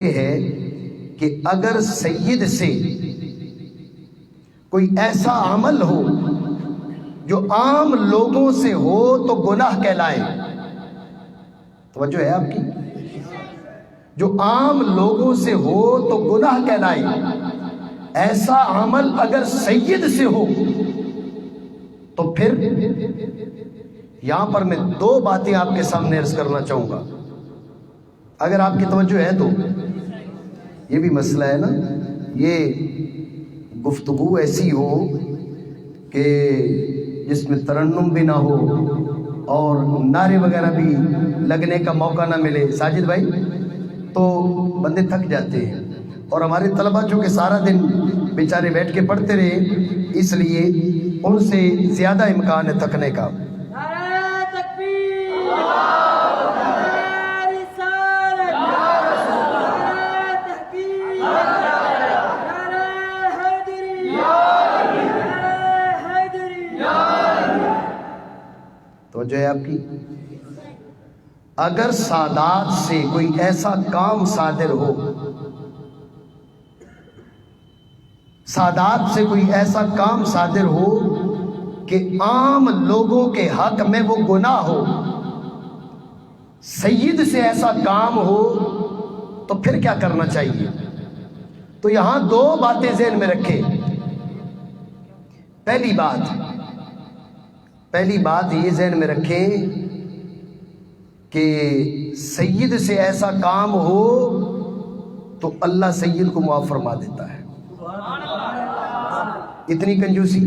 یہ ہے کہ اگر سید سے کوئی ایسا عمل ہو جو عام لوگوں سے ہو تو گناہ کہلائے. توجہ ہے آپ کی؟ جو عام لوگوں سے ہو تو گناہ کہلائے. ایسا عمل اگر سید سے ہو تو پھر یہاں پر میں دو باتیں آپ کے سامنے عرض کرنا چاہوں گا، اگر آپ کی توجہ ہے تو. یہ بھی مسئلہ ہے نا، یہ گفتگو ایسی ہو کہ جس میں ترنم بھی نہ ہو اور نعرے وغیرہ بھی لگنے کا موقع نہ ملے ساجد بھائی، تو بندے تھک جاتے ہیں. اور ہمارے طلبہ جو کہ سارا دن بیچارے بیٹھ کے پڑھتے رہے، اس لیے ان سے زیادہ امکان ہے تھکنے کا. توجہ ہے آپ کی؟ اگر سادات سے کوئی ایسا کام صادر ہو، سادات سے کوئی ایسا کام صادر ہو کہ عام لوگوں کے حق میں وہ گناہ ہو، سید سے ایسا کام ہو تو پھر کیا کرنا چاہیے؟ تو یہاں دو باتیں ذہن میں رکھیں. پہلی بات یہ ذہن میں رکھیں کہ سید سے ایسا کام ہو تو اللہ سید کو معاف فرما دیتا ہے. اتنی کنجوسی،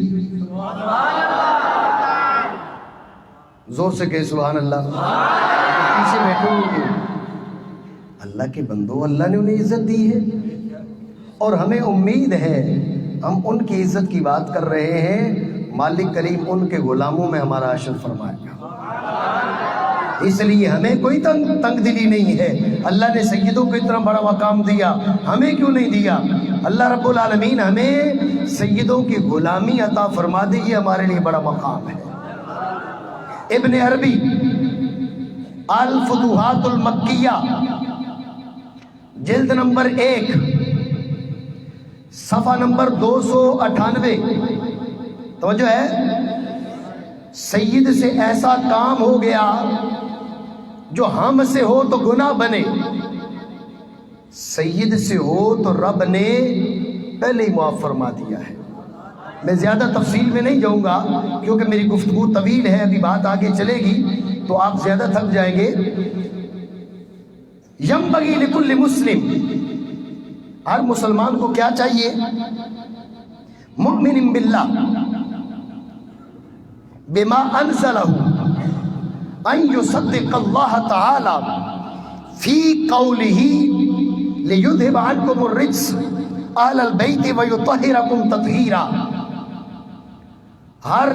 زور سے کہے سبحان اللہ. پیچھے بیٹھو گے، اللہ کے بندو، اللہ نے انہیں عزت دی ہے اور ہمیں امید ہے ہم ان کی عزت کی بات کر رہے ہیں، مالک کریم ان کے غلاموں میں ہمارا حشر فرمائے گا. اس لیے ہمیں کوئی تنگ دلی نہیں ہے. اللہ نے سیدوں کو اتنا بڑا مقام دیا، ہمیں کیوں نہیں دیا؟ اللہ رب العالمین ہمیں سیدوں کی غلامی عطا فرما دے، یہ ہمارے لیے بڑا مقام ہے. ابن عربی الفتوحات المکیہ جلد نمبر 1 صفحہ نمبر 298، توجہ ہے. سید سے ایسا کام ہو گیا جو ہم سے ہو تو گناہ بنے، سید سے ہو تو رب نے پہلے ہی معاف فرما دیا ہے. میں زیادہ تفصیل میں نہیں جاؤں گا کیونکہ میری گفتگو طویل ہے، ابھی بات آگے چلے گی تو آپ زیادہ تھک جائیں گے. ینبغی لکل مسلم، ہر مسلمان کو کیا چاہیے؟ مؤمن باللہ بما انزلہ ان یصدق اللہ تعالی فی قولہ لیذہب عنکم الرجس اہل البیت ویطہرکم تطہیرا. ہر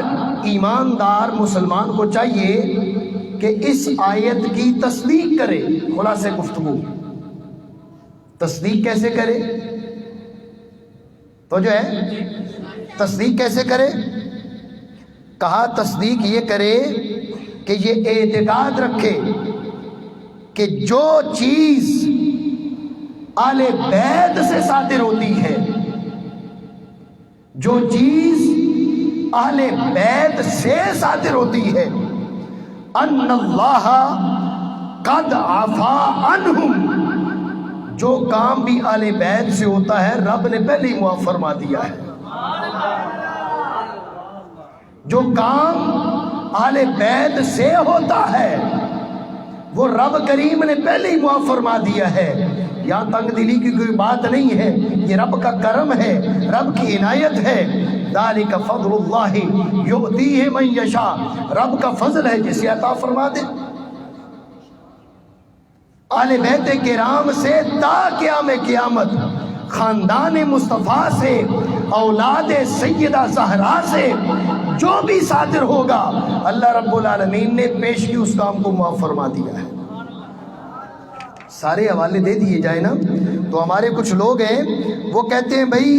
ایماندار مسلمان کو چاہیے کہ اس آیت کی تصدیق کرے. خلاصہ گفتگو، تصدیق کیسے کرے؟ تو جو ہے تصدیق کیسے کرے؟ کہا تصدیق یہ کرے کہ یہ اعتقاد رکھے کہ جو چیز آل بیت سے صادر ہوتی ہے، جو چیز اہل بیت سے صادر ہوتی ہے، ان اللہ قد عفا عنہم، جو کام بھی اہل بیت سے ہوتا ہے رب نے پہلے ہی معاف فرما دیا ہے. جو کام اہل بیت سے ہوتا ہے وہ رب کریم نے پہلے ہی معاف فرما دیا ہے. یہاں تنگ دلی کی کوئی بات نہیں ہے، یہ رب کا کرم ہے، رب کی عنایت ہے. ذالک فضل اللہ یؤتیہ من یشاء، رب کا فضل ہے جسے عطا فرما دے. اہل بیت کرام سے تا قیام قیامت، خاندان مصطفیٰ سے، اولاد سیدہ زہرا سے جو بھی صادر ہوگا اللہ رب العالمین نے پیش کی اس کام کو معاف فرما دیا ہے. سارے حوالے دے دیے جائیں نا. تو ہمارے کچھ لوگ ہیں وہ کہتے ہیں بھائی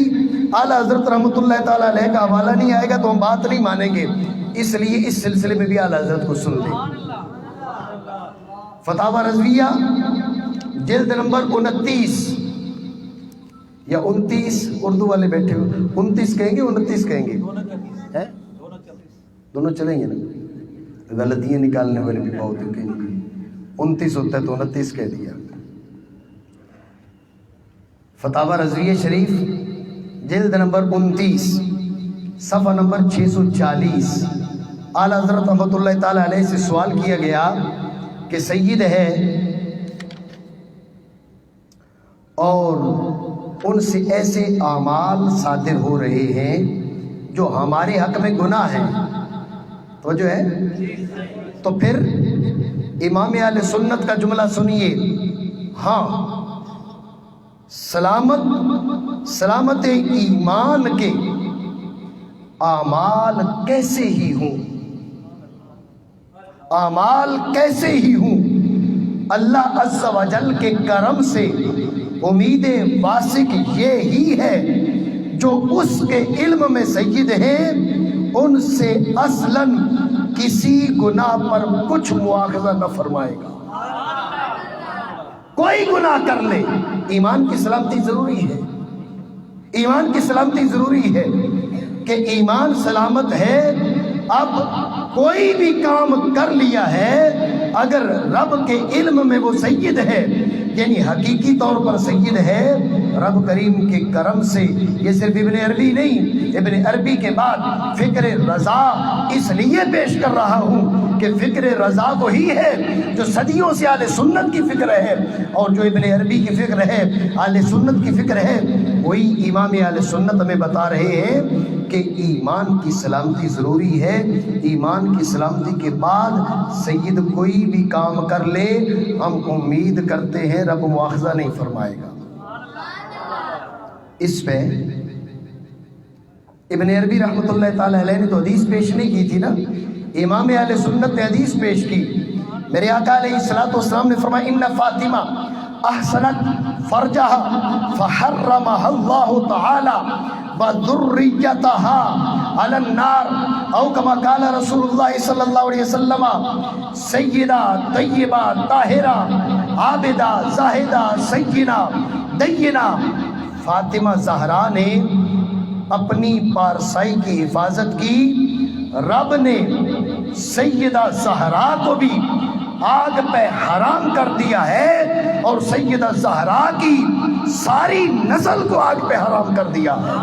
اعلیٰ حضرت رحمۃ اللہ تعالیٰ علیہ کا حوالہ نہیں آئے گا تو ہم بات نہیں مانیں گے. اس لیے اس سلسلے میں بھی اعلیٰ حضرت کو سن لیں. فتاوی رضویہ جلد نمبر 29 یا 29، اردو والے بیٹھے ہو 29 کہیں گے 29 کہیں گے؟ دونوں چلیں گے نا، غلطیاں نکالنے والے بھی بہت ہیں، 29 ہوتا ہے تو 29 کہہ دیا۔ فتاوی رضویہ شریف جلد نمبر 29 صفحہ نمبر 640، اعلیٰ حضرت رحمۃ اللہ تعالیٰ علیہ سے سوال کیا گیا کہ سید ہے اور ان سے ایسے اعمال صادر ہو رہے ہیں جو ہمارے حق میں گناہ ہیں، تو جو ہے تو پھر امام اہل سنت کا جملہ سنیے، ہاں سلامت ایمان کے اعمال کیسے ہی ہوں، اللہ عز و جل کے کرم سے امید واسق یہ ہی ہے جو اس کے علم میں سید ہیں ان سے اصلاً کسی گناہ پر کچھ مواخذہ نہ فرمائے گا۔ کوئی گناہ کر لے، ایمان کی سلامتی ضروری ہے، ایمان کی سلامتی ضروری ہے کہ ایمان سلامت ہے۔ اب کوئی بھی کام کر لیا ہے اگر رب کے علم میں وہ سید ہے، یعنی حقیقی طور پر سید ہے، رب کریم کے کرم سے، یہ صرف ابن عربی نہیں، ابن عربی کے بعد فکر رضا اس لیے پیش کر رہا ہوں کہ فکر رضا وہی ہے جو صدیوں سے اہل سنت کی فکر ہے، اور جو ابن عربی کی فکر ہے، اہل سنت کی فکر ہے، وہی امام اہل سنت ہمیں بتا رہے ہیں کہ ایمان کی سلامتی ضروری ہے۔ ایمان کی سلامتی کے بعد سید کوئی بھی کام کر لے ہم امید کرتے ہیں رب مواخذہ نہیں فرمائے گا۔ اس پہ ابن عربی رحمۃ اللہ تعالیٰ علیہ نے تو حدیث پیش نہیں کی تھی نا، امام اہل سنت نے حدیث پیش کی۔ میرے آقا علیہ السلام نے فرمایا ان فاطمہ احسنت فرجها فحرمها اللہ تعالی وذریتها علی النار، او کما قال رسول اللہ صلی اللہ علیہ وسلم سیدہ طیبہ طاہرہ عابدہ زاہدہ سیدہ دینہ۔ فاطمہ زہرا نے اپنی پارسائی کی حفاظت کی، رب نے سیدہ زہرا کو بھی آگ پہ حرام کر دیا ہے اور سیدہ زہرا کی ساری نسل کو آگ پہ حرام کر دیا ہے۔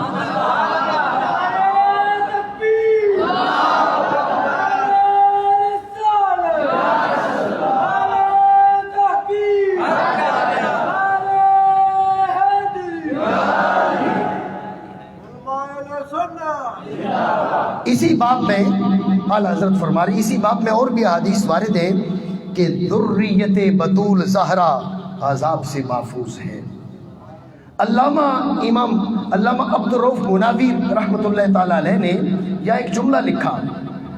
اسی باب میں اعلیٰ حضرت فرما رہے، اسی باب میں اور بھی احادیث وارد ہیں کہ ذریت بطول زہرا عذاب سے محفوظ ہے۔ علامہ عبد الرؤف مناوی رحمۃ اللہ تعالیٰ علیہ نے یہ ایک جملہ لکھا،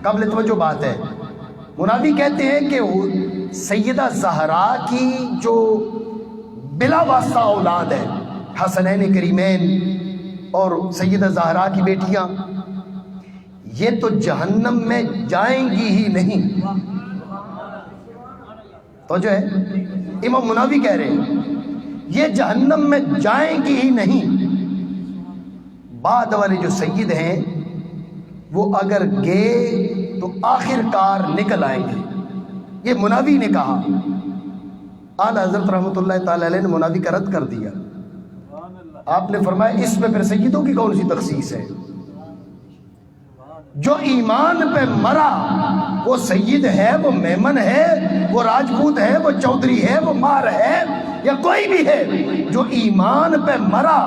قابل توجہ بات ہے۔ مناوی کہتے ہیں کہ سیدہ زہرا کی جو بلا واسطہ اولاد ہے، حسنین کریمین اور سیدہ زہرا کی بیٹیاں، یہ تو جہنم میں جائیں گی ہی نہیں۔ تو جو ہے امام مناوی کہہ رہے ہیں یہ جہنم میں جائیں گی ہی نہیں، بعد والے جو سید ہیں وہ اگر گئے تو آخر کار نکل آئیں گے، یہ مناوی نے کہا۔ اعلیٰ حضرت رحمۃ اللہ تعالی علیہ نے مناوی کا رد کر دیا۔ آپ نے فرمایا اس میں پھر سیدوں کی کون سی تخصیص ہے؟ جو ایمان پہ مرا وہ سید ہے، وہ میمن ہے، وہ راجپوت ہے، وہ چودھری ہے، وہ مار ہے یا کوئی بھی ہے، جو ایمان پہ مرا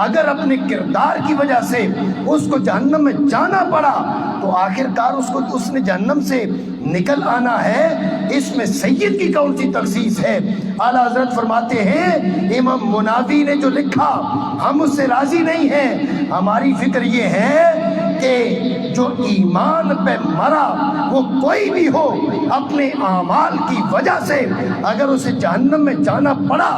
اگر اپنے کردار کی وجہ سے اس کو جہنم میں جانا پڑا تو آخر کار اس نے جہنم سے نکل آنا ہے، اس میں سید کی کون سی تخصیص ہے؟ اعلیٰ حضرت فرماتے ہیں امام مناوی نے جو لکھا ہم اس سے راضی نہیں ہیں، ہماری فکر یہ ہے کہ جو ایمان پہ مرا وہ کوئی بھی ہو، اپنے اعمال کی وجہ سے اگر اسے جہنم میں جانا پڑا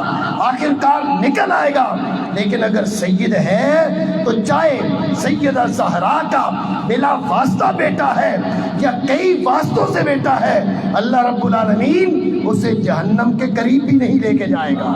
آخرکار نکل آئے گا، لیکن اگر سید ہے تو چاہے سیدہ زہرا کا بلا واسطہ بیٹا ہے یا کئی واسطوں سے بیٹا ہے، اللہ رب العالمین اسے جہنم کے قریب بھی نہیں لے کے جائے گا۔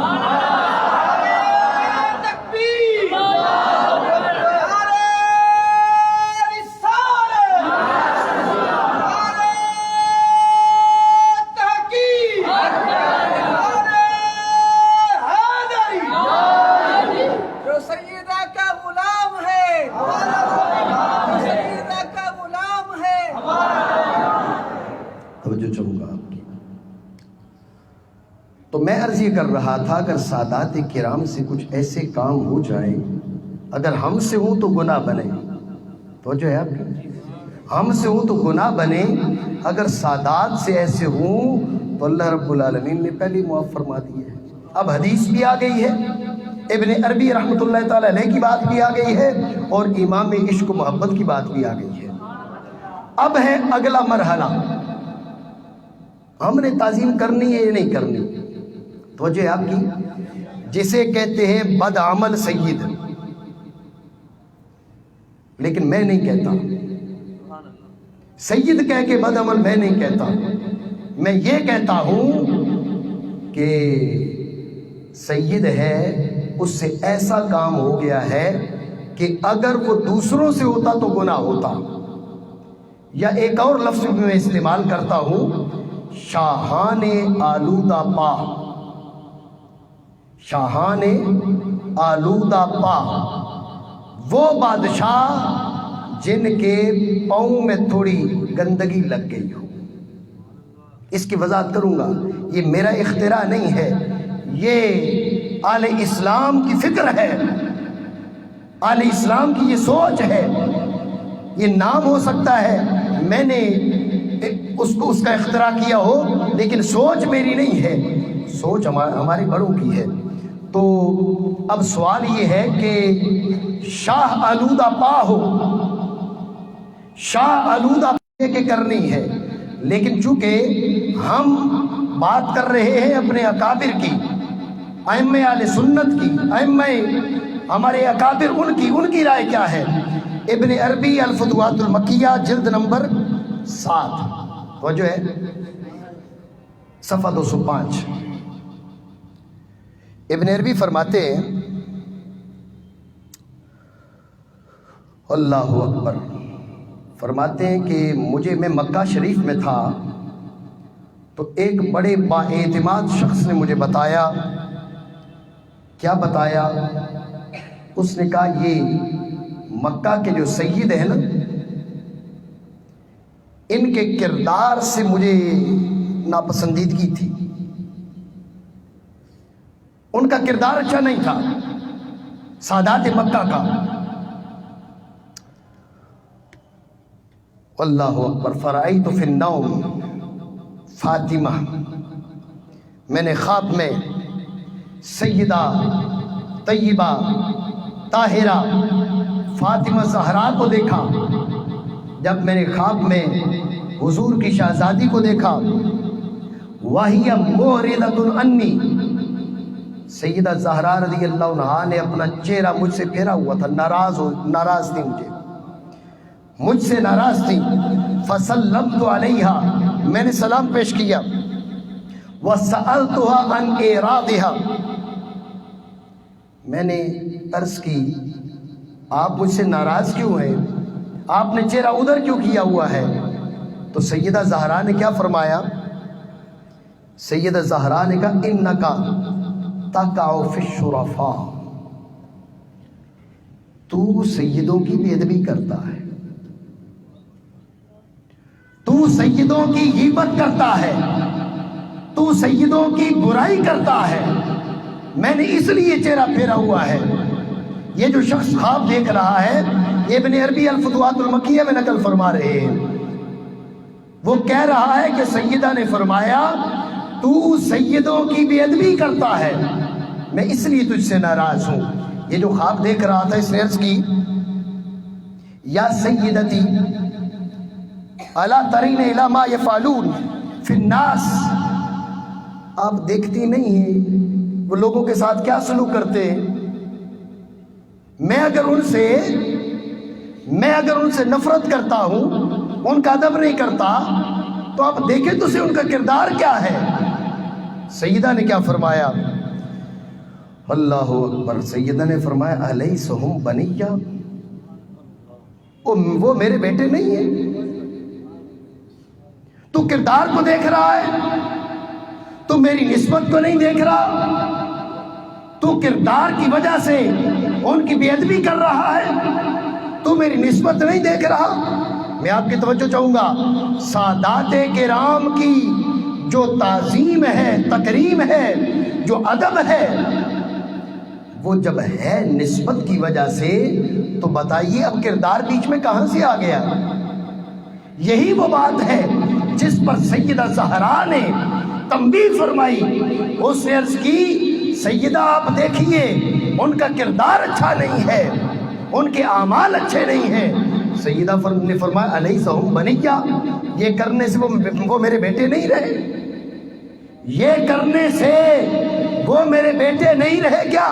تو میں عرض یہ کر رہا تھا، اگر سادات کرام سے کچھ ایسے کام ہو جائیں، اگر ہم سے ہوں تو گناہ بنے، تو جو ہے آپ کی ہم سے ہوں تو گناہ بنے، اگر سادات سے ایسے ہوں تو اللہ رب العالمین نے پہلی معاف فرما دی ہے۔ اب حدیث بھی آ گئی ہے، ابن عربی رحمۃ اللہ تعالی علیہ کی بات بھی آ گئی ہے، اور امام عشق و محبت کی بات بھی آ گئی ہے۔ اب ہے اگلا مرحلہ، ہم نے تعظیم کرنی ہے یا نہیں کرنی؟ توجہ ہے آپ کی، جسے کہتے ہیں بد عمل سید، لیکن میں نہیں کہتا سید کہہ کے بد عمل، میں نہیں کہتا، میں یہ کہتا ہوں کہ سید ہے، اس سے ایسا کام ہو گیا ہے کہ اگر وہ دوسروں سے ہوتا تو گناہ ہوتا، یا ایک اور لفظ بھی میں استعمال کرتا ہوں، شاہان آلودہ پا، شاہان آلودہ پا، وہ بادشاہ جن کے پاؤں میں تھوڑی گندگی لگ گئی ہو۔ اس کی وضاحت کروں گا، یہ میرا اختراع نہیں ہے، یہ آل اسلام کی فکر ہے، آل اسلام کی یہ سوچ ہے۔ یہ نام ہو سکتا ہے میں نے اس کا اختراع کیا ہو، لیکن سوچ میری نہیں ہے، سوچ ہماری بڑوں کی ہے۔ تو اب سوال یہ ہے کہ شاہ آلودہ پا ہو، شاہ آلودہ پا کے کرنی ہے، لیکن چونکہ ہم بات کر رہے ہیں اپنے اکابر کی، ائمہ اہل سنت کی، ائمہ ہمارے اکابر، ان کی رائے کیا ہے؟ ابن عربی الفتوحات المکیہ جلد نمبر 7، وہ جو ہے صفحہ 205، ابن عربی فرماتے ہیں، اللہ اکبر، فرماتے ہیں کہ میں مکہ شریف میں تھا تو ایک بڑے با اعتماد شخص نے مجھے بتایا، کیا بتایا؟ اس نے کہا یہ مکہ کے جو سید ہیں نا، ان کے کردار سے مجھے ناپسندیدگی تھی، ان کا کردار اچھا نہیں تھا سادات مکہ کا۔ اللہ اکبر، فرأیت فی النوم فاطمہ، میں نے خواب میں سیدہ طیبہ طاہرہ فاطمہ زہرا کو دیکھا۔ جب میں نے خواب میں حضور کی شہزادی کو دیکھا، وَهِيَ مُعْرِضَةٌ عَنِّي، سیدہ زہرا رضی اللہ عنہا نے اپنا چہرہ مجھ سے پھیرا ہوا تھا، ناراض تھی، مجھ سے ناراض تھی۔ فَسَلَّمْتُ عَلَيْهَا، میں نے سلام پیش کیا۔ وَسَأَلْتُهَا عَنْ إِعْرَاضِهَا، میں نے عرض کی آپ مجھ سے ناراض کیوں ہیں؟ آپ نے چہرہ ادھر کیوں کیا ہوا ہے؟ تو سیدہ زہرا نے کیا فرمایا؟ سیدہ زہرا نے کہا اِنَّكَ تَقَعُ فِي الشُّرَفَاءِ، تو سیدوں کی بے ادبی کرتا ہے، تو سیدوں کی غیبت کرتا ہے، تو سیدوں کی برائی کرتا ہے، میں نے اس لیے چہرہ پھیرا ہوا ہے۔ یہ جو شخص خواب دیکھ رہا ہے، یہ ابن عربی الفتوحات المکیہ میں نقل فرما رہے ہیں، وہ کہہ رہا ہے کہ سیدہ نے فرمایا تو سیدوں کی بے ادبی کرتا ہے، میں اس لیے تجھ سے ناراض ہوں۔ یہ جو خواب دیکھ رہا تھا، اس نے عرض کی یا سیدتی الا ترین الی ما یفعلون فی الناس، آپ دیکھتی نہیں ہیں وہ لوگوں کے ساتھ کیا سلوک کرتے ہیں؟ میں اگر ان سے نفرت کرتا ہوں، ان کا ادب نہیں کرتا، تو آپ دیکھیں تو سے ان کا کردار کیا ہے۔ سیدہ نے کیا فرمایا؟ اللہ اکبر، سیدہ نے فرمایا الیس ہم بنیہ، وہ میرے بیٹے نہیں ہیں؟ تو کردار کو دیکھ رہا ہے، تو میری نسبت کو نہیں دیکھ رہا، تو کردار کی وجہ سے ان کی بے ادبی کر رہا ہے، تو میری نسبت نہیں دیکھ رہا۔ میں آپ کی توجہ چاہوں گا، سادات کرام کی جو تعظیم ہے، تکریم ہے، جو ادب ہے، وہ جب ہے نسبت کی وجہ سے، تو بتائیے اب کردار بیچ میں کہاں سے آ گیا؟ یہی وہ بات ہے جس پر سیدہ زہرا نے تنبیہ فرمائی۔ اس نے عرض کی، سیدہ آپ دیکھیے ان کا کردار اچھا نہیں ہے، ان کے اعمال اچھے نہیں ہیں۔ سیدہ نے فرمایا الیس ہم بنیہ، یہ کرنے سے وہ میرے بیٹے نہیں رہے؟ یہ کرنے سے وہ میرے بیٹے نہیں رہے کیا؟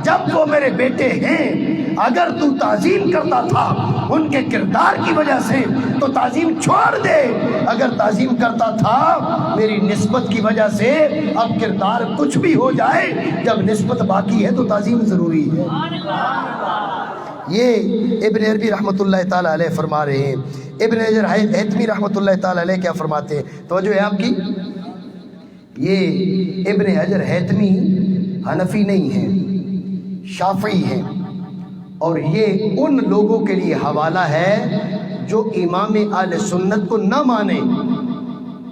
جب وہ میرے بیٹے ہیں، اگر تو تعظیم کرتا تھا ان کے کردار کی وجہ سے تو تعظیم چھوڑ دے، اگر تعظیم کرتا تھا میری نسبت کی وجہ سے، اب کردار کچھ بھی ہو جائے، جب نسبت باقی ہے تو تعظیم ضروری ہے۔ یہ ابن عربی رحمۃ اللہ تعالیٰ علیہ فرما رہے ہیں۔ ابن حجر حیتمی رحمۃ اللہ تعالیٰ علیہ کیا فرماتے ہیں؟ توجہ ہے آپ کی؟ یہ ابن حجر حیتمی حنفی نہیں ہیں، شافعی ہیں، اور یہ ان لوگوں کے لیے حوالہ ہے جو امام اہل سنت کو نہ مانے۔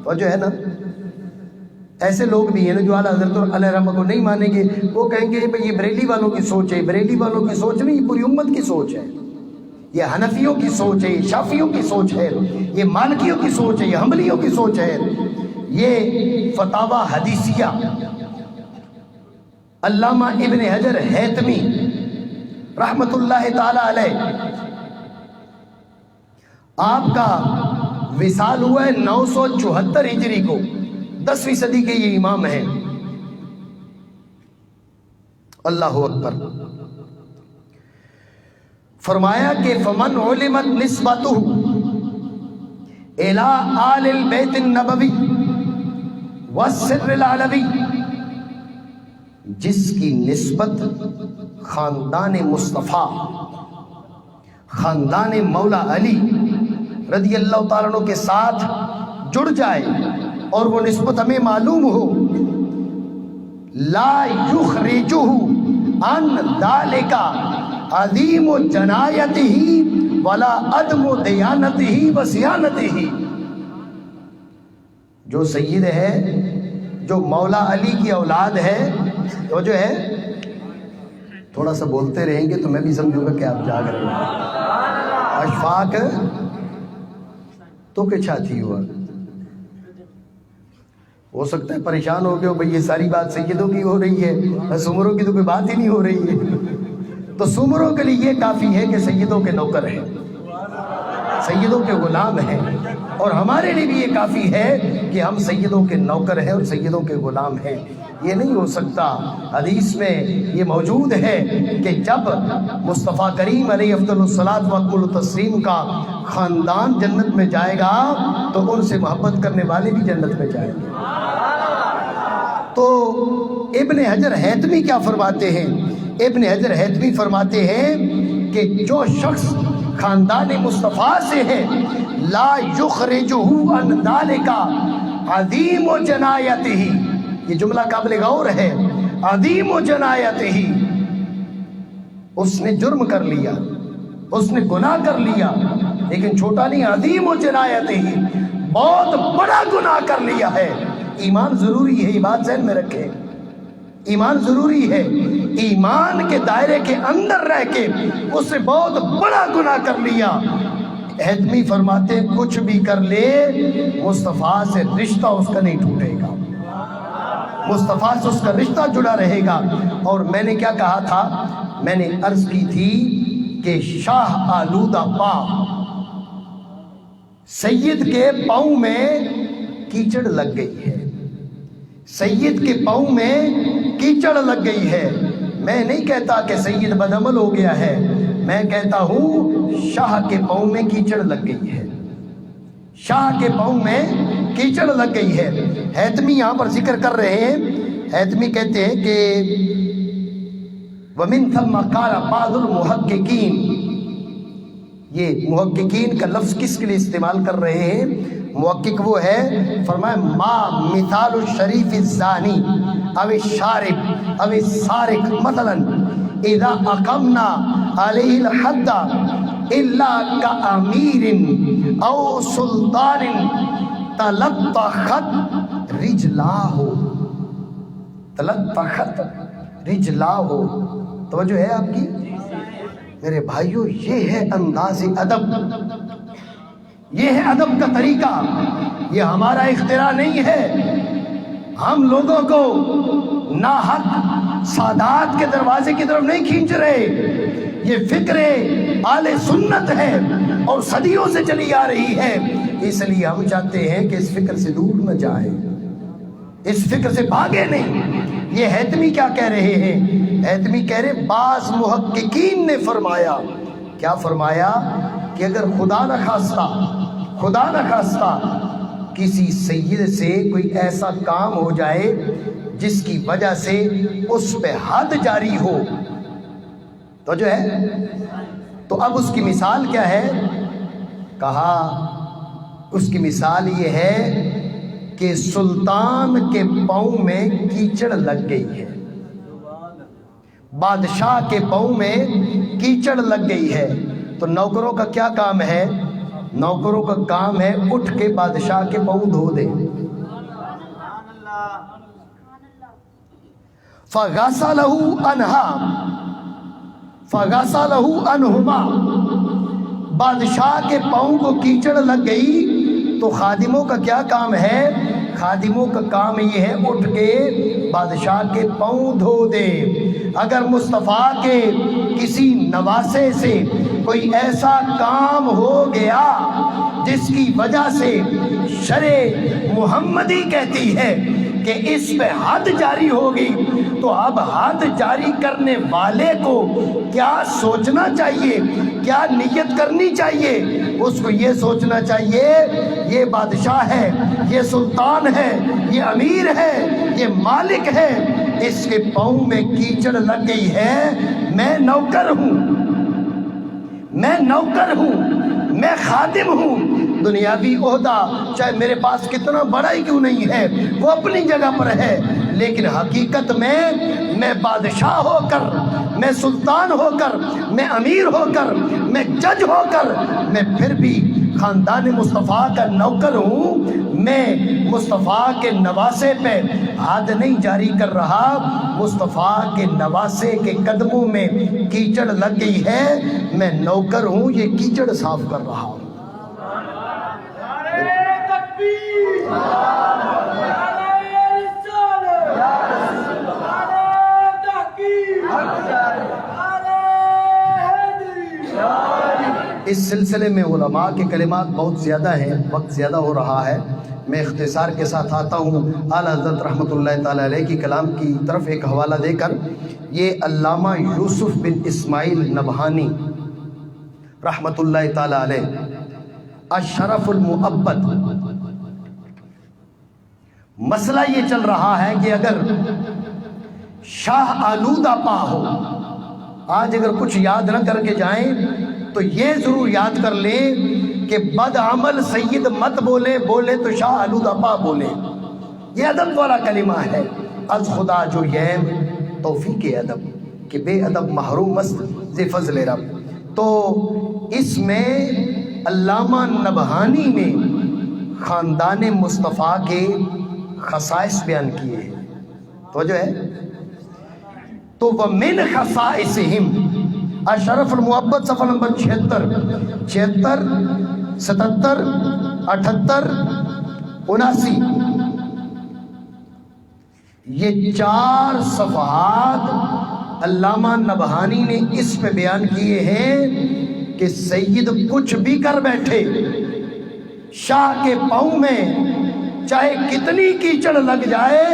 توجہ ہے نا؟ ایسے لوگ بھی ہیں جو اعلیٰ حضرت علیہ رحمہ کو نہیں مانیں گے، وہ کہیں گے یہ بریلی والوں کی سوچ ہے۔ بریلی والوں کی سوچ نہیں، یہ پوری امت کی سوچ ہے۔ یہ حنفیوں کی سوچ ہے، یہ شافعیوں کی سوچ ہے، یہ مالکیوں کی سوچ ہے، یہ حنبلیوں کی سوچ ہے۔ یہ فتاوی حدیثیہ علامہ ابن حجر حیتمی رحمت اللہ تعالی علیہ، آپ کا وصال ہوا ہے 974 ہجری کو، 10ویں صدی کے یہ امام ہیں۔ اللہ اکبر۔ فرمایا کہ فمن علمت نسبتہ الی آل البیت النبوی والسر العلوی، جس کی نسبت خاندان مصطفیٰ، خاندان مولا علی رضی اللہ تعالیٰ عنہ کے ساتھ جڑ جائے، اور وہ نسبت ہمیں معلوم ہو، لا یخرجہ عن ذالک عظیم جنایتہ ولا عدم دیانتہ وصیانتہ، جو سید ہے، جو مولا علی کی اولاد ہے، وہ جو ہے، تھوڑا سا بولتے رہیں گے تو میں بھی سمجھوں گا کہ آپ جاگ رہے ہیں۔ اشفاق تو کہ چھاتی ہوا، ہو سکتا ہے پریشان ہو گئے بھئی یہ ساری بات سیدوں کی ہو رہی ہے، سمروں کی تو کوئی بات ہی نہیں ہو رہی ہے۔ تو سمروں کے لیے یہ کافی ہے کہ سیدوں کے نوکر ہیں، سیدوں کے غلام ہیں، اور ہمارے لیے بھی یہ کافی ہے کہ ہم سیدوں کے نوکر ہیں اور سیدوں کے غلام ہیں۔ یہ نہیں ہو سکتا۔ حدیث میں یہ موجود ہے کہ جب مصطفیٰ کریم علیہ افضل الصلاۃ و التسلیم کا خاندان جنت میں جائے گا تو ان سے محبت کرنے والے بھی جنت میں جائیں گے۔ تو ابن حجر حیتمی کیا فرماتے ہیں؟ ابن حجر حیتمی فرماتے ہیں کہ جو شخص خاندان مصطفیٰ سے ہے، لا یخرجہ عن ذالک عظیم جنایتہ، یہ جملہ قابل غور ہے، عظیم جنایتہ، اس نے جرم کر لیا، اس نے گناہ کر لیا، لیکن چھوٹا نہیں، عظیم جنایتہ، بہت بڑا گناہ کر لیا ہے۔ ایمان ضروری ہے، یہ بات ذہن میں رکھیں، ایمان ضروری ہے۔ ایمان کے دائرے کے اندر رہ کے اس نے بہت بڑا گناہ کر لیا۔ حیتمی فرماتے کچھ بھی کر لے، مصطفیٰ سے رشتہ اس کا نہیں ٹوٹے گا، مصطفیٰ سے اس کا رشتہ جڑا رہے گا۔ اور میں نے کیا کہا تھا؟ میں نے عرض کی تھی کہ شاہ آلودہ پا، سید کے پاؤں میں کیچڑ لگ گئی ہے، سید کے پاؤں میں کیچڑ لگ گئی ہے۔ میں نہیں کہتا کہ سید بدعمل ہو گیا ہے، میں کہتا ہوں شاہ کے پاؤں میں کیچڑ لگ گئی ہے، شاہ کے پاؤں میں کیچڑ لگ گئی ہے۔ حیتمی یہاں پر ذکر کر رہے ہیں، حیتمی کہتے ہیں کہ وَمِن ثَمَّ قَالَ بَعْضُ الْمُحَقِّقِينَ، یہ محققین کا لفظ کس کے لیے استعمال کر رہے ہیں؟ محقق وہ ہے، فرمایا ما مثال الشریف الزانی او الشارب او السارق مثلا اذا اقمنا علیہ الحد الا کامیر او سلطان تلطخت رجلاہ، تلطخت رجلاہ۔ توجہ ہے آپ کی میرے بھائیوں؟ یہ ہے انداز ادب، یہ ہے ادب کا طریقہ، یہ ہمارا اختراع نہیں ہے۔ ہم لوگوں کو ناحق سادات کے دروازے کی طرف نہیں کھینچ رہے، یہ فکر آل سنت ہے اور صدیوں سے چلی آ رہی ہے، اس لیے ہم چاہتے ہیں کہ اس فکر سے دور نہ جائیں، اس فکر سے بھاگے نہیں۔ یہ حیتمی کیا کہہ رہے ہیں؟ حیتمی کہہ رہے بعض محققین نے فرمایا، کیا فرمایا؟ کہ اگر خدا نہ خواستہ کسی سید سے کوئی ایسا کام ہو جائے جس کی وجہ سے اس پہ حد جاری ہو تو جو ہے، تو اب اس کی مثال کیا ہے؟ کہا اس کی مثال یہ ہے کہ سلطان کے پاؤں میں کیچڑ لگ گئی ہے، بادشاہ کے پاؤں میں کیچڑ لگ گئی ہے، تو نوکروں کا کیا کام ہے؟ نوکروں کا کام ہے اٹھ کے بادشاہ کے پاؤں دھو دے۔ فَغَسَلَهُ أَنْهُمَا، بادشاہ کے پاؤں کو کیچڑ لگ گئی تو خادموں کا کیا کام ہے؟ خادموں کا کام یہ ہے اٹھ کے بادشاہ کے پاؤں دھو دے۔ اگر مصطفیٰ کے کسی نواسے سے کوئی ایسا کام ہو گیا جس کی وجہ سے شرع محمدی کہتی ہے کہ اس پہ حد جاری ہوگی، تو اب حد جاری کرنے والے کو کیا سوچنا چاہیے، کیا نیت کرنی چاہیے؟ اس کو یہ سوچنا چاہیے یہ بادشاہ ہے، یہ سلطان ہے، یہ امیر ہے، یہ مالک ہے، اس کے پاؤں میں کیچڑ لگ گئی ہے، میں نوکر ہوں، میں نوکر ہوں، میں خادم ہوں۔ دنیاوی عہدہ چاہے میرے پاس کتنا بڑا ہی کیوں نہیں ہے، وہ اپنی جگہ پر ہے، لیکن حقیقت میں بادشاہ ہو کر، میں سلطان ہو کر، میں امیر ہو کر، میں جج ہو کر، میں پھر بھی خاندان مصطفیٰ کا نوکر ہوں۔ میں مصطفیٰ کے نواسے پہ حد نہیں جاری کر رہا، مصطفیٰ کے نواسے کے قدموں میں کیچڑ لگ گئی ہے، میں نوکر ہوں، یہ کیچڑ صاف کر رہا ہوں۔ اس سلسلے میں علماء کے کلمات بہت زیادہ ہیں، وقت زیادہ ہو رہا ہے، میں اختصار کے ساتھ آتا ہوں اعلیٰ حضرت رحمۃ اللہ تعالیٰ علیہ کی کلام کی طرف ایک حوالہ دے کر۔ یہ علامہ یوسف بن اسماعیل نبہانی رحمۃ اللہ تعالیٰ علیہ الشرف المؤبد، مسئلہ یہ چل رہا ہے کہ اگر شاہ آلودہ پا ہو، آج اگر کچھ یاد نہ کر کے جائیں تو یہ ضرور یاد کر لیں کہ بد عمل سید مت بولے، بولے تو شاہ آلودہ پا بولے، یہ ادب والا کلمہ ہے۔ از خدا جو یم توفیق ادب کہ بے ادب محروم است ز فضل رب۔ تو اس میں علامہ نبہانی نے خاندان مصطفیٰ کے خصائص بیان کیے ہیں، تو جو ہے تو وَمِنْ خَصَائِصِهِمْ اشرف المؤبد صفحہ نمبر 76 77 78 79، یہ 4 صفحات علامہ نبہانی نے اس پہ بیان کیے ہیں کہ سید کچھ بھی کر بیٹھے، شاہ کے پاؤں میں چاہے کتنی کیچڑ لگ جائے،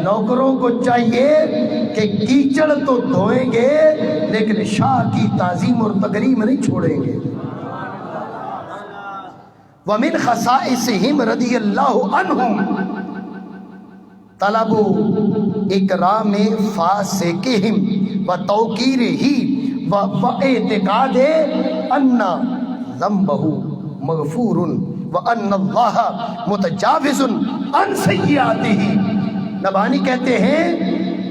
نوکروں کو چاہیے کہ کیچڑ تو دھوئیں گے لیکن شاہ کی تعظیم اور تکریم نہیں چھوڑیں گے۔ وَمِنْ خَصَائِصِهِمْ رضی اللہ عنہم طلب اکرام فاسقہم وتوقیرہ واعتقاد ان ذنبہ مغفور وان اللہ متجاوز عن سیئاتہ۔ نبہانی کہتے ہیں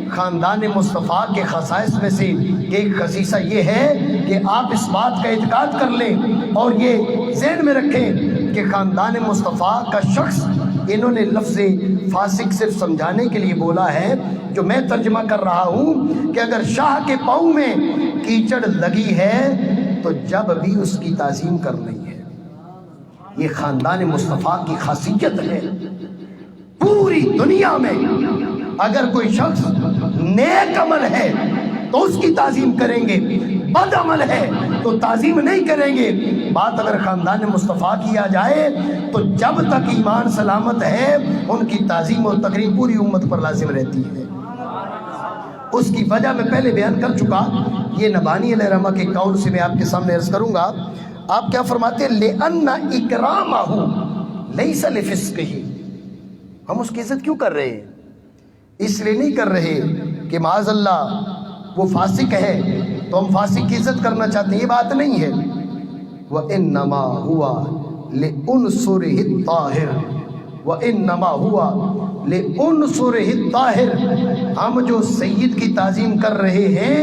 خاندان مصطفیٰ کے خصائص میں سے ایک خصیصہ یہ ہے کہ آپ اس بات کا اعتقاد کر لیں اور یہ ذہن میں رکھیں کہ خاندان مصطفیٰ کا شخص، انہوں نے لفظ فاسق صرف سمجھانے کے لیے بولا ہے، جو میں ترجمہ کر رہا ہوں کہ اگر شاہ کے پاؤں میں کیچڑ لگی ہے تو جب بھی اس کی تعظیم کرنی ہے۔ یہ خاندان مصطفیٰ کی خاصیت ہے۔ پوری دنیا میں اگر کوئی شخص نیک عمل ہے تو اس کی تعظیم کریں گے، بد عمل ہے تو تعظیم نہیں کریں گے۔ بات اگر خاندان مصطفیٰ کیا جائے تو جب تک ایمان سلامت ہے ان کی تعظیم اور تقریب پوری امت پر لازم رہتی ہے۔ اس کی وجہ میں پہلے بیان کر چکا، یہ نبہانی علیہ رحمہ کے قول سے میں آپ کے سامنے عرض کروں گا۔ آپ کیا فرماتے ہیں؟ لِأَنَّ إِكْرَامَهُ لَيْسَ لِفِسْقِهِ۔ ہم اس کی عزت کیوں کر رہے ہیں؟ اس لیے نہیں کر رہے کہ معاذ اللہ وہ فاسق ہے تو ہم فاسق کی عزت کرنا چاہتے ہیں، یہ بات نہیں ہے۔ وَإِنَّمَا هُوَ لِأُنْصُرِهِ الطَّاهِرِ وَإِنَّمَا هُوَ لِأُنْصُرِهِ الطَّاهِرِ۔ ہم جو سید کی تعظیم کر رہے ہیں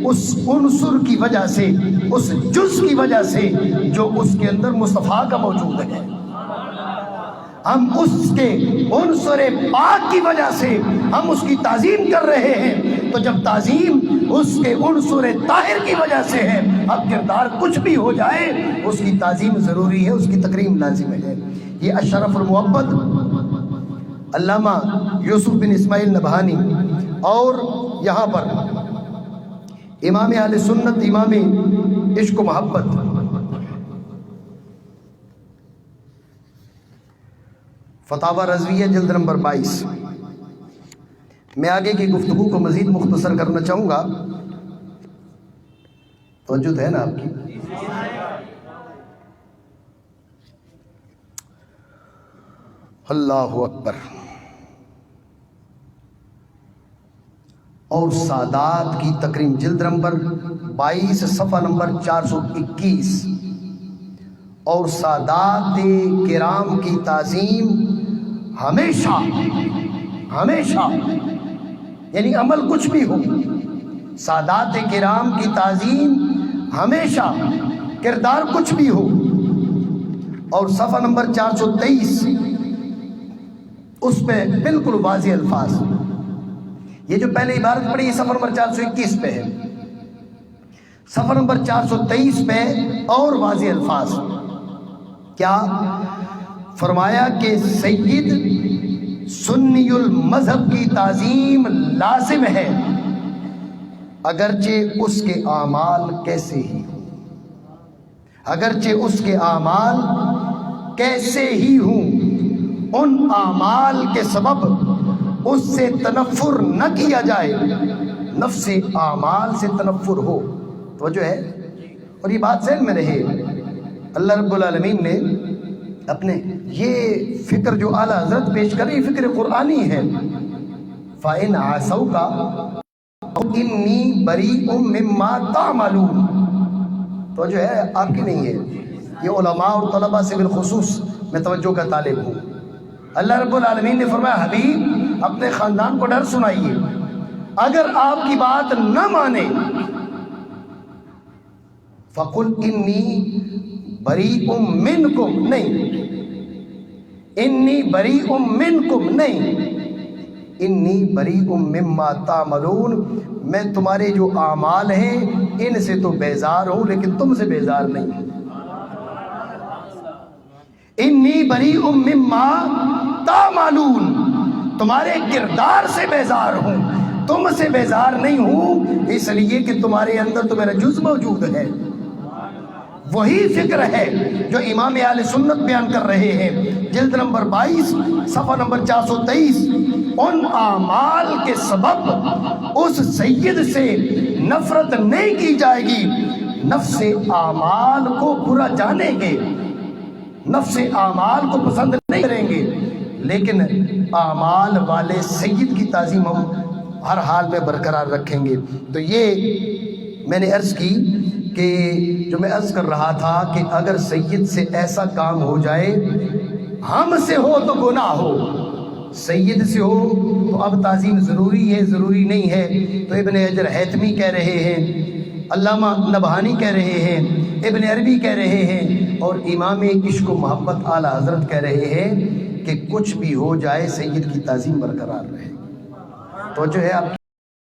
اس عنصر کی وجہ سے، اس جز کی وجہ سے جو اس کے اندر مصطفیٰ کا موجود ہے، ہم اس کے عنصر پاک کی وجہ سے ہم اس کی تعظیم کر رہے ہیں۔ تو جب تعظیم اس کے عنصر طاہر کی وجہ سے ہے، اب کردار کچھ بھی ہو جائے اس کی تعظیم ضروری ہے، اس کی تکریم لازم ہے۔ یہ اشرف المحبت علامہ یوسف بن اسماعیل نبہانی اور یہاں پر امام اہل سنت، امام عشق و محبت فتاوی رضویہ جلد نمبر 22۔ میں آگے کی گفتگو کو مزید مختصر کرنا چاہوں گا، توجہ ہے نا آپ کی؟ اللہ اکبر۔ اور سادات کی تکریم جلد نمبر 22 صفحہ نمبر 421۔ اور سادات کرام کی تعظیم ہمیشہ ہمیشہ، یعنی عمل کچھ بھی ہو، سادات کرام کی تعظیم ہمیشہ، کردار کچھ بھی ہو۔ اور صفحہ نمبر 423 اس پہ بالکل واضح الفاظ، یہ جو پہلے عبارت پڑھی یہ صفحہ نمبر 421 پہ ہے، صفحہ نمبر 423 پہ اور واضح الفاظ کیا فرمایا کہ سید سنی المذہب کی تعظیم لازم ہے اگرچہ اس کے اعمال کیسے ہی ہوں، اگرچہ اس کے اعمال کیسے ہی ہوں، ان اعمال کے سبب اس سے تنفر نہ کیا جائے، نفس اعمال سے تنفر ہو۔ توجہ ہے؟ اور یہ بات ذہن میں رہے، اللہ رب العالمین نے اپنے یہ فکر جو اعلیٰ حضرت پیش کر رہی فکر قرآنی ہے، فَإِنْ عَصَوْكَ إِنِّي بَرِيءٌ مِّمَّا تَعْمَلُونَ۔ توجہ ہے؟ آپ کی نہیں ہے، یہ علماء اور طلباء سے بالخصوص میں توجہ کا طالب ہوں۔ اللہ رب العالمین نے فرمایا حبیب اپنے خاندان کو ڈر سنائیے، اگر آپ کی بات نہ مانے فَقُلْ إِنِّي بَرِيءٌ مِّنْكُمْ، نہیں انی بریء منکم، نہیں انی بریء مما تعملون، میں تمہارے جو اعمال ہیں ان سے تو بیزار ہوں لیکن تم سے بیزار نہیں ہوں۔ انی بریء مما تعملون، تمہارے کردار سے بیزار ہوں، تم سے بیزار نہیں ہوں، اس لیے کہ تمہارے اندر تو میرا جز موجود ہے۔ وہی فکر ہے جو امام اہل سنت بیان کر رہے ہیں، جلد نمبر 22 صفحہ نمبر 423۔ ان اعمال کے سبب اس سید سے نفرت نہیں کی جائے گی، نفس اعمال کو برا جانیں گے، نفس اعمال کو پسند نہیں کریں گے، لیکن اعمال والے سید کی تعظیم ہم ہر حال میں برقرار رکھیں گے۔ تو یہ میں نے عرض کی کہ جو میں عرض کر رہا تھا کہ اگر سید سے ایسا کام ہو جائے، ہم سے ہو تو گناہ ہو، سید سے ہو تو اب تعظیم ضروری ہے ضروری نہیں ہے۔ تو ابن حجر حیتمی کہہ رہے ہیں، علامہ نبہانی کہہ رہے ہیں، ابن عربی کہہ رہے ہیں، اور امام عشق و محبت اعلیٰ حضرت کہہ رہے ہیں کہ کچھ بھی ہو جائے سید کی تعظیم برقرار رہے۔ تو جو ہے آپ